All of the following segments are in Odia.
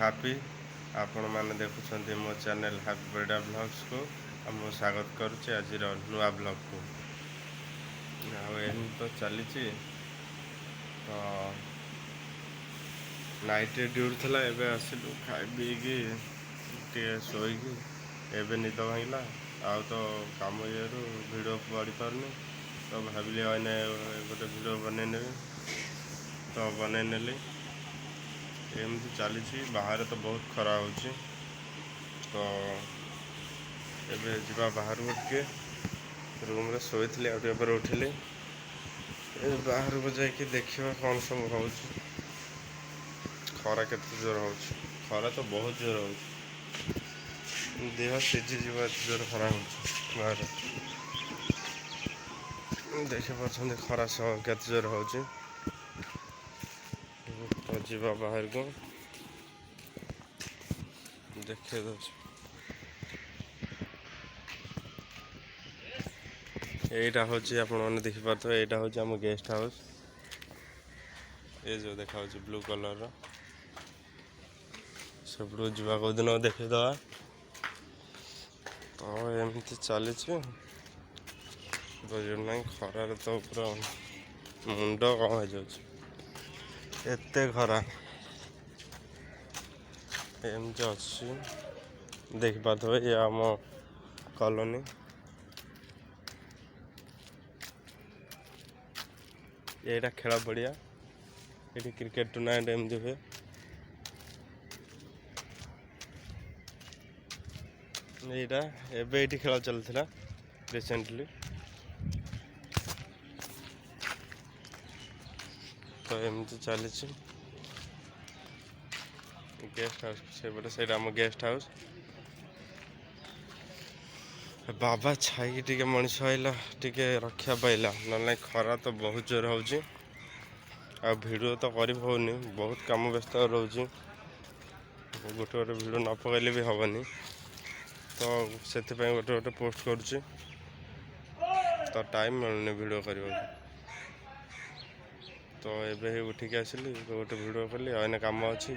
ହାପି ଆପଣ ମାନେ ଦେଖୁଛନ୍ତି ମୋ ଚ୍ୟାନେଲ୍ ହାପି ବଡ଼ା ବ୍ଲଗ୍ସକୁ ଆଉ ମୁଁ ସ୍ୱାଗତ କରୁଛି ଆଜିର ନୂଆ ବ୍ଲଗ୍କୁ। ଆଉ ଏମିତି ତ ଚାଲିଛି। ତ ନାଇଟ୍ରେ ଡ୍ୟୁଟି ଥିଲା, ଏବେ ଆସିଲୁ ଖାଇ ପିଇକି ଟିକେ ଶୋଇକି ଏବେ ନିଦ ଭାଙ୍ଗିଲା। ଆଉ ତ କାମ ଇଏରୁ ଭିଡ଼ିଓ ପଡ଼ିପାରୁନି, ତ ଭାବିଲି ମାନେ ଗୋଟେ ଭିଡ଼ିଓ ବନେଇ ନେବି, ତ ବନେଇ ନେଲି। ଏମିତି ଚାଲିଛି, ବାହାରେ ତ ବହୁତ ଖରା ହେଉଛି। ତ ଏବେ ଯିବା ବାହାରକୁ, ଟିକେ ରୁମ୍ରେ ଶୋଇଥିଲି ଆଉ ଟିକେ ପରେ ଉଠିଲି। ଏବେ ବାହାରକୁ ଯାଇକି ଦେଖିବା କ'ଣ ସବୁ ହେଉଛି। ଖରା କେତେ ଜୋର ହେଉଛି, ଖରା ତ ବହୁତ ଜୋର ହେଉଛି, ଦେହ ସିଝିଯିବ ଏତେ ଜୋର ଖରା ହେଉଛି ବାହାରେ। ଦେଖିପାରୁଛନ୍ତି ଖରା ସହ କେତେ ଜୋର ହେଉଛି। ତ ଯିବା ବାହାରକୁ, ଦେଖେଇ ଦେଉଛି। ଏଇଟା ହେଉଛି, ଆପଣମାନେ ଦେଖିପାରୁଥିବେ, ଏଇଟା ହେଉଛି ଆମ ଗେଷ୍ଟ ହାଉସ୍। ଏ ଯେଉଁ ଦେଖାଯାଉଛି ବ୍ଲୁ କଲର୍ର, ସେପଟକୁ ଯିବା କେଉଁଦିନ ଦେଖେଇଦେବା। ତ ଏମିତି ଚାଲିଛି, ବୁଝିଲ ନାହିଁ। ଖରାରେ ତ ପୁରା ମୁଣ୍ଡ କ'ଣ ହେଇଯାଉଛି, ଏତେ ଖରା। ଏମିତି ଅଛି, ଦେଖିପାରୁଥିବେ, ଇଏ ଆମ କଲୋନୀ। ଏଇଟା ଖେଳ ପଡ଼ିଆ, ଏଠି କ୍ରିକେଟ ଟୁର୍ଣ୍ଣାମେଣ୍ଟ ଏମିତି ହୁଏ। ଏଇଟା ଏବେ ଏଇଠି ଖେଳ ଚାଲିଥିଲା ରିସେଣ୍ଟଲି। ତ ଏମିତି ଚାଲିଛି। ଗେଷ୍ଟ ହାଉସ୍ ସେପଟେ, ସେଇଟା ଆମ ଗେଷ୍ଟ ହାଉସ୍। ବାବା ଛାଇକି ଟିକେ ମଣିଷ ଆଇଲା, ଟିକେ ରକ୍ଷା ପାଇଲା, ନହେଲେ ନାଇଁ ଖରା ତ ବହୁତ ଜୋର ହେଉଛି। ଆଉ ଭିଡ଼ିଓ ତ କରି ହେଉନି, ବହୁତ କାମ ବ୍ୟସ୍ତ ରହୁଛି। ଗୋଟେ ଭିଡ଼ିଓ ନ ପକାଇଲେ ବି ହେବନି, ତ ସେଥିପାଇଁ ଗୋଟେ ପୋଷ୍ଟ କରୁଛି। ତ ଟାଇମ୍ ମିଳୁନି ଭିଡ଼ିଓ କରିବାକୁ। ତ ଏବେ ଉଠିକି ଆସିଲି, ଗୋଟେ ଭିଡ଼ିଓ କଲି, ଆଉ ଏଇନା କାମ ଅଛି।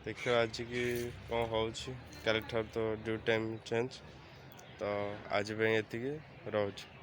ଦେଖିବା ଆଜିକି କ'ଣ ହେଉଛି, କାଲିଠାରୁ ତ ଡ୍ୟୁଟି ଟାଇମ୍ ଚେଞ୍ଜ। ତ ଆଜି ପାଇଁ ଏତିକି, ରହୁଛି।